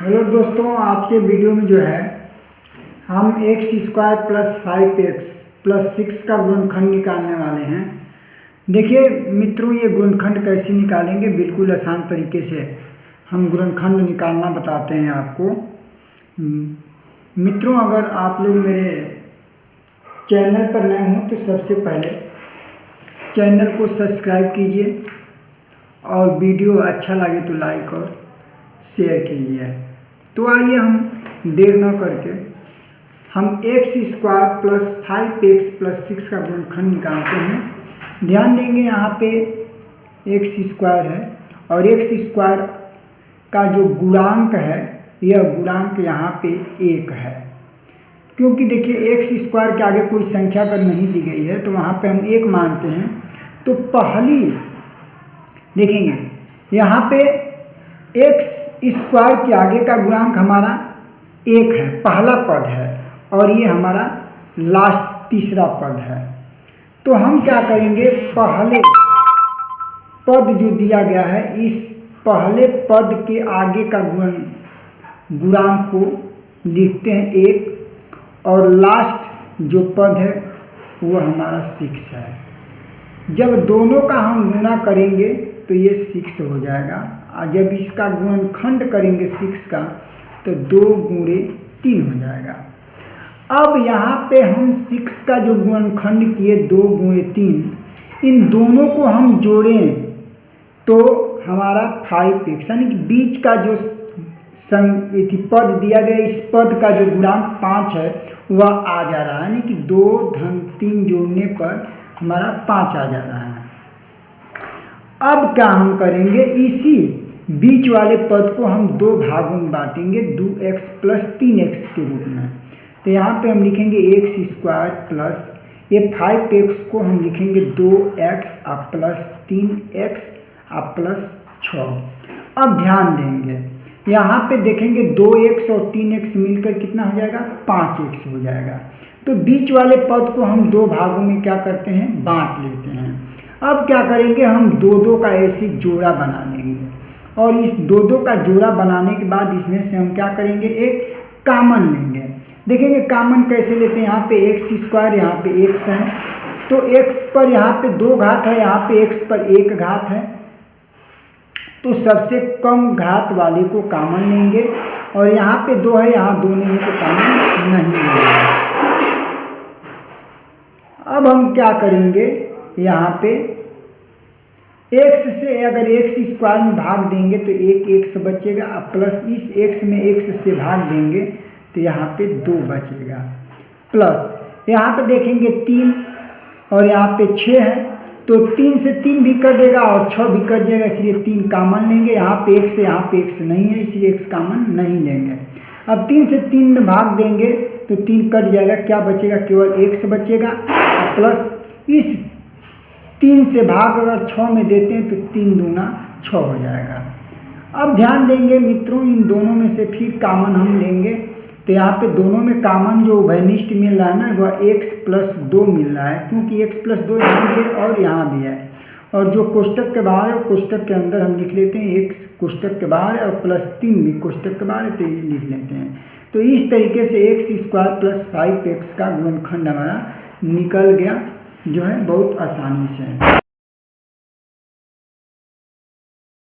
Hello दोस्तों, आज के वीडियो में जो है हम x square plus 5x plus 6 का गुणनखंड निकालने वाले हैं। देखिए मित्रों, ये गुणनखंड कैसे निकालेंगे, बिल्कुल आसान तरीके से हम गुणनखंड निकालना बताते हैं आपको। मित्रों, अगर आप लोग मेरे चैनल पर नए हों तो सबसे पहले चैनल को सब्सक्राइब कीजिए और वीडियो अच्छा लगे तो लाइक और शेयर कीजिए। तो आइए हम देर न करके हम x square plus 5x plus 6 का गुणनखंड निकालते हैं। ध्यान देंगे यहाँ पे एक्स स्क्वायर है और एक्स स्क्वायर का जो गुणांक है, यह गुणांक यहाँ पे 1 है। क्योंकि देखिए एक्स स्क्वायर के आगे कोई संख्या अगर नहीं दी गई है तो वहाँ पे हम 1 मानते हैं। तो पहली देखेंगे यहाँ पे एक्स स्क्वायर के आगे का गुणांक हमारा 1 है, पहला पद है, और ये हमारा लास्ट तीसरा पद है। तो हम क्या करेंगे, पहले पद जो दिया गया है इस पहले पद के आगे का गुणांक को लिखते हैं 1, और लास्ट जो पद है वो हमारा 6 है। जब दोनों का हम गुणा करेंगे तो ये 6 हो जाएगा, और जब इसका गुणनखंड करेंगे 6 का तो 2 गुणे 3 हो जाएगा। अब यहाँ पे हम 6 का जो गुणनखंड किए 2 गुणे 3, इन दोनों को हम जोड़ें तो हमारा 5x यानी कि बीच का जो पद दिया गया, इस पद का जो गुणांक 5 है वह आ जा रहा है, यानी कि 2 धन 3 जोड़ने पर हमारा 5 आ जा रहा है। अब क्या हम करेंगे, इसी बीच वाले पद को हम 2 भागों में बांटेंगे, 2x प्लस 3x के रूप में। तो यहाँ पे हम लिखेंगे एक्स स्क्वायर प्लस ये 5x को हम लिखेंगे 2x प्लस 3x प्लस 6। अब ध्यान देंगे यहाँ पे देखेंगे 2x और 3x मिलकर कितना हो जाएगा, 5x हो जाएगा। तो बीच वाले पद को हम 2 भागों में क्या करते हैं, बांट लेते हैं। अब क्या करेंगे, हम 2 का ऐसे जोड़ा बना लेंगे, और इस 2 का जोड़ा बनाने के बाद इसमें से हम क्या करेंगे, एक कॉमन लेंगे। देखेंगे कॉमन कैसे लेते हैं, यहाँ पे एक्स स्क्वायर, यहाँ पे x है, तो x पर यहाँ पे 2 घात है, यहाँ पे x पर 1 घात है, तो सबसे कम घात वाले को कॉमन लेंगे, और यहाँ पे 2 है, यहाँ 2 नहीं है तो कॉमन नहीं लेंगे। अब हम क्या करेंगे, यहाँ पे x से अगर x स्क्वायर में भाग देंगे तो 1 x बचेगा, प्लस इस x में x से भाग देंगे तो यहाँ पे 2 बचेगा, प्लस यहाँ पे देखेंगे 3 और यहाँ पे 6 है, तो 3 से 3 भी कट देगा और 6 भी कट जाएगा, इसलिए 3 कॉमन लेंगे। यहाँ पे x है, यहाँ पे x नहीं है, इसलिए x कॉमन नहीं लेंगे। अब 3 से 3 में भाग देंगे तो 3 कट जाएगा, क्या बचेगा, केवल x बचेगा, प्लस इस 3 से भाग अगर 6 में देते हैं तो 3 दूना 6 हो जाएगा। अब ध्यान देंगे मित्रों, इन दोनों में से फिर कॉमन हम लेंगे, तो यहाँ पे दोनों में कॉमन जो उभयनिष्ठ मिल रहा है ना, वह x प्लस 2 मिल रहा है, क्योंकि x प्लस 2 यहाँ भी है और यहाँ भी है, और जो कोष्टक के बाहर है कोष्टक के अंदर हम लिख लेते हैं, x कोष्टक के बाहर है और प्लस 3 भी कोष्टक के बाहर है, तो ये लिख लेते हैं। तो इस तरीके से एक्स स्क्वायर प्लस 5x का गुणनखंड हमारा निकल गया, जो है बहुत आसानी से।